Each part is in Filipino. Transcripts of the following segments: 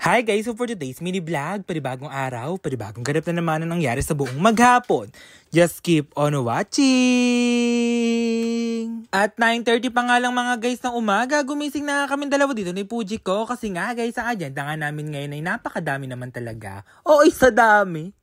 Hi guys! So for today's mini vlog, panibagong araw, panibagong ganap na naman ang nangyari sa buong maghapon. Just keep on watching! At 9:30 pa nga lang mga guys ng umaga, gumising na nga kami dalawa dito ni Puji ko. Kasi nga guys, ang agenda nga namin ngayon ay napakadami naman talaga. Oo, isa dami!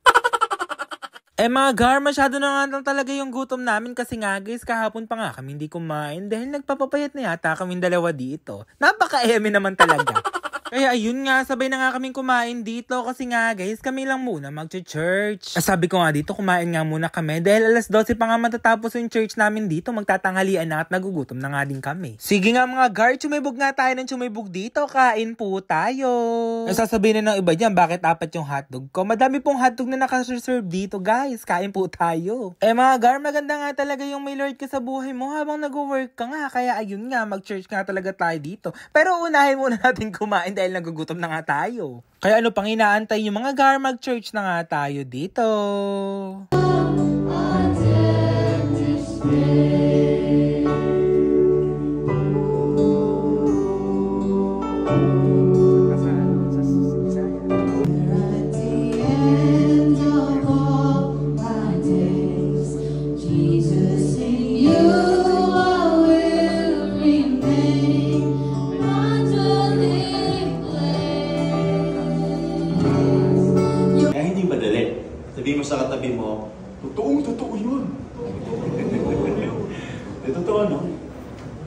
Mga gar, masyado na nga lang talaga yung gutom namin kasi nga guys, kahapon pa nga kami hindi kumain dahil nagpapapayat na yata kaming dalawa dito. Napaka-eme naman talaga. Kaya ayun nga, sabay na nga kaming kumain dito kasi nga guys, kami lang muna mag-church. Sabi ko nga dito, kumain nga muna kami dahil alas 12 pa nga matatapos yung church namin dito, magtatanghalian na at nagugutom na nga din kami. Sige nga mga guard, sumibog nga tayo ng sumibog dito, kain po tayo. Sasabihin na ng iba dyan, bakit apat yung hotdog ko? Madami pong hotdog na nakaserve dito guys, kain po tayo. Mga guard, maganda nga talaga yung may Lord ka sa buhay mo habang nag-work ka nga, kaya ayun nga, mag-church nga talaga tayo dito. Pero unahin muna natin kumain dahil nagugutom na nga tayo. Kaya ano pang inaantay yung mga gar, mag-church na nga tayo dito. Sabihin mo sa katabi mo, totoo yun. Totoo, no?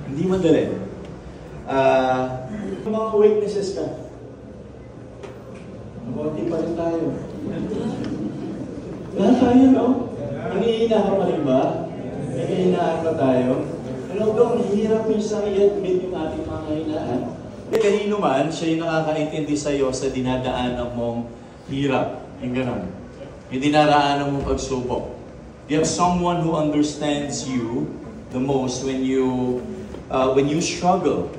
Hindi madali. Mga weaknesses ka. Mabuti pa rin tayo. Lahat tayo, no? Nangihina ka pa rin ba? Nangihinaan pa tayo? Ano daw, hirap minsan i-admit yung ating mga hinaan. Kanino man, siya yung nakakaintindi sa'yo sa dinadaanan mong hirap. Yung gano'n. Yung dinaraanan mong pagsubok. You have someone who understands you the most when you struggle.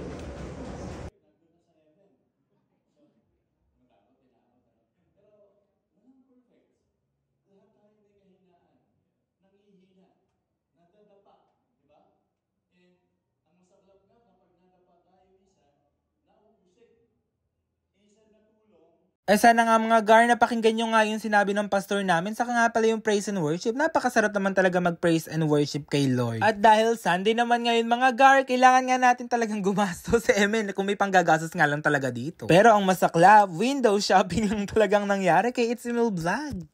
Sana nga mga gar, napakinggan nyo nga yung sinabi ng pastor namin. Saka nga pala yung praise and worship. Napakasarap naman talaga mag-praise and worship kay Lord. At dahil Sunday naman ngayon mga gar, kailangan nga natin talagang gumastos sa MN kung may panggagastos nga lang talaga dito. Pero ang masaklap, window shopping lang talagang nangyari kay It's Emil Vlog.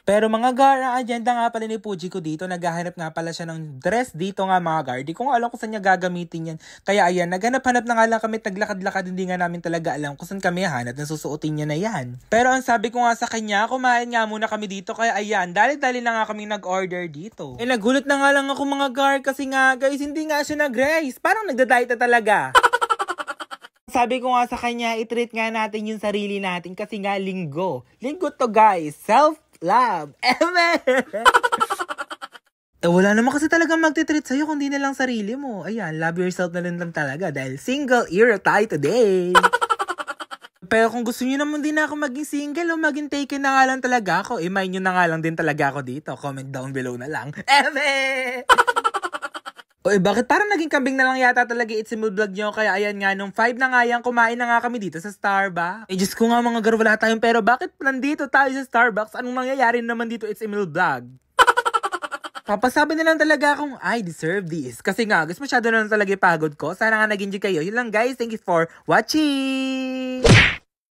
Pero mga gar, ang agenda nga pala ni Puji ko dito, naghahanap nga pala siya ng dress dito nga mga gar. Di ko nga alam kung saan niya gagamitin yan. Kaya ayan, naghanap-hanap na nga lang kami, taglakad-lakad, hindi nga namin talaga alam kung saan kami hanap na susuotin niya na yan. Pero ang sabi ko nga sa kanya, kumain nga muna kami dito, kaya ayan, dali-dali na nga kami nag-order dito. Nagulat na nga lang ako mga gar, kasi nga guys, hindi nga siya nag-race. Parang nagda-diet na talaga. Sabi ko nga sa kanya, i-treat nga natin yung sarili natin kasi nga linggo. Linggo to guys, self-love. Wala naman kasi talagang magtitreat sa'yo kundi na lang sarili mo. Ayan, love yourself na lang talaga dahil single era tayo today. Pero kung gusto niyo naman din ako maging single o maging taken na nga lang talaga ako, mind nyo na nga lang din talaga ako dito. Comment down below na lang. Bakit parang naging kambing na lang yata talaga It's Emil Vlog nyo? Kaya ayan nga, nung 5 na nga yan, kumain na nga kami dito sa Starbucks. Diyos ko nga mga gar, wala tayong pero bakit nandito tayo sa Starbucks? Anong nangyayari naman dito It's Emil Vlog? Papasabi na lang talaga akong I deserve this. Kasi nga, guys, masyado na lang talaga yung pagod ko. Sana nga nag-enjoy kayo. Yun lang guys, thank you for watching!